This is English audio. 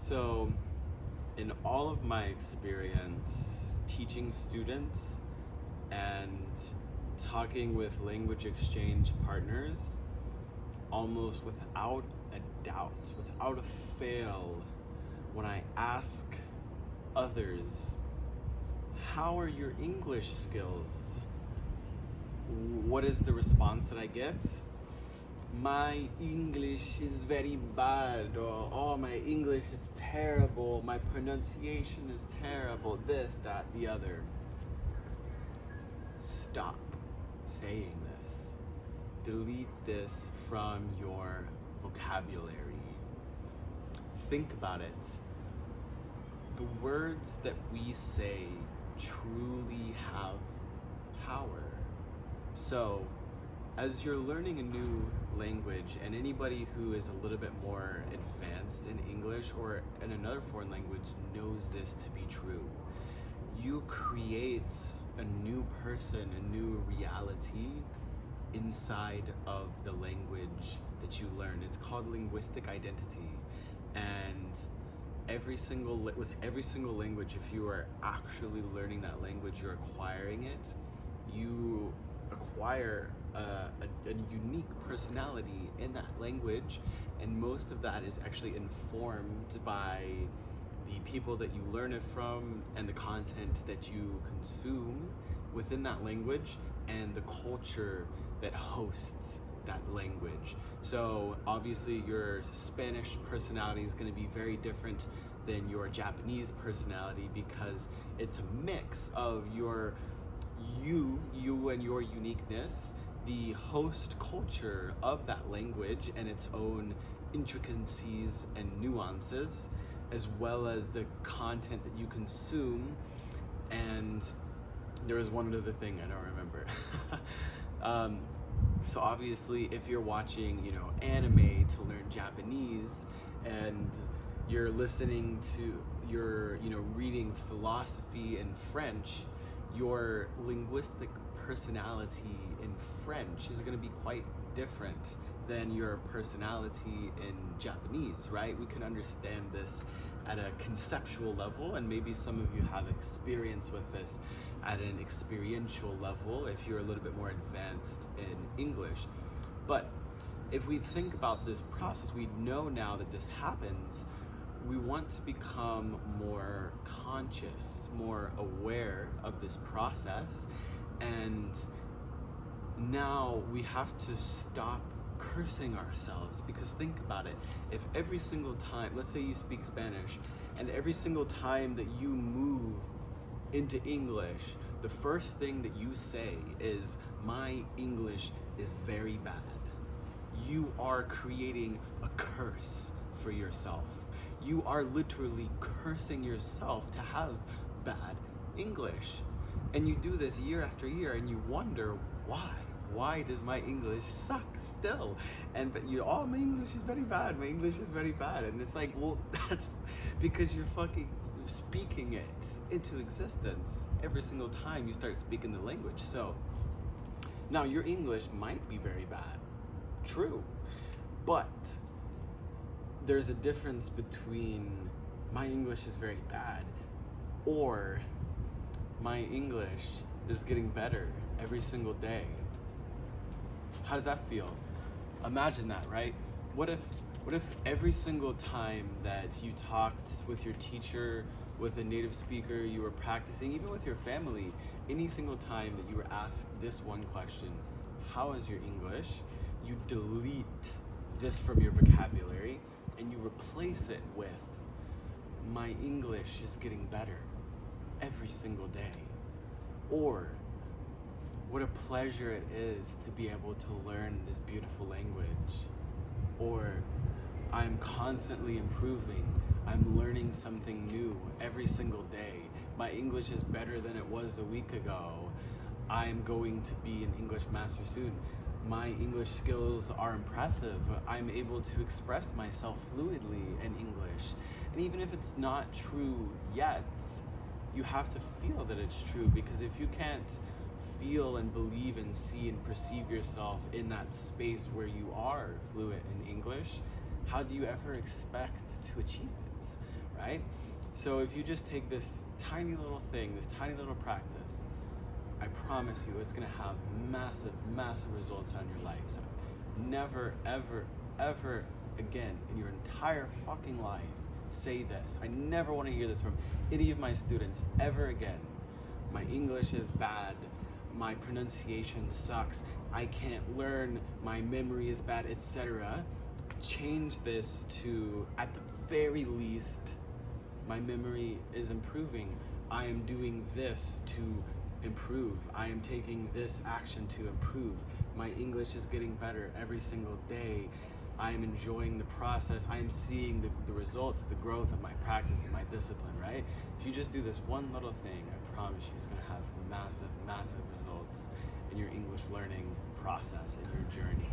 So, in all of my experience teaching students and talking with language exchange partners, almost without a doubt, without a fail, when I ask others, how are your English skills? What is the response that I get? My English is very bad, or oh, my English is terrible, my pronunciation is terrible, this, that, the other. Stop saying this. Delete this from your vocabulary. Think about it. The words that we say truly have power. So, as you're learning a new language, and anybody who is a little bit more advanced in English or in another foreign language knows this to be true, you create a new person, a new reality inside of the language that you learn. It's called linguistic identity. And with every single language, if you are actually learning that language, you're acquiring it, you acquire a unique personality in that language, and most of that is actually informed by the people that you learn it from and the content that you consume within that language and the culture that hosts that language. So obviously your Spanish personality is going to be very different than your Japanese personality, because it's a mix of you and your uniqueness, the host culture of that language and its own intricacies and nuances, as well as the content that you consume. And there was one other thing I don't remember. So obviously if you're watching, anime to learn Japanese, and you're listening to, you're, reading philosophy in French, your linguistic personality in French is going to be quite different than your personality in Japanese, right? We can understand this at a conceptual level, and maybe some of you have experience with this at an experiential level if you're a little bit more advanced in English. But if we think about this process, we know now that this happens. We want to become more conscious, more aware of this process, and now we have to stop cursing ourselves. Because think about it, if every single time, let's say you speak Spanish, and every single time that you move into English, the first thing that you say is, my English is very bad, you are creating a curse for yourself. You are literally cursing yourself to have bad English. And you do this year after year, and you wonder why. Why does my English suck still? And oh, my English is very bad. My English is very bad. And it's like, well, that's because you're fucking speaking it into existence every single time you start speaking the language. So now your English might be very bad. True. But there's a difference between my English is very bad or my English is getting better every single day. How does that feel? Imagine that, right? What if every single time that you talked with your teacher, with a native speaker, you were practicing, even with your family, any single time that you were asked this one question, how is your English? You delete this from your vocabulary and you replace it with, my English is getting better every single day. Or, what a pleasure it is to be able to learn this beautiful language. Or, I'm constantly improving. I'm learning something new every single day. My English is better than it was a week ago. I'm going to be an English master soon. My English skills are impressive. I'm able to express myself fluidly in English. And even if it's not true yet, you have to feel that it's true, because if you can't feel and believe and see and perceive yourself in that space where you are fluent in English, how do you ever expect to achieve it, right? So if you just take this tiny little thing, this tiny little practice, I promise you it's gonna have massive, massive results on your life. So never, ever, ever again in your entire fucking life say this. I never want to hear this from any of my students ever again. My English is bad, my pronunciation sucks, I can't learn, my memory is bad, etc. Change this to, at the very least, my memory is improving. I am doing this to improve. I am taking this action to improve. My English is getting better every single day. I am enjoying the process. I am seeing the results, the growth of my practice and my discipline, right? If you just do this one little thing, I promise you it's gonna have massive, massive results in your English learning process, in your journey.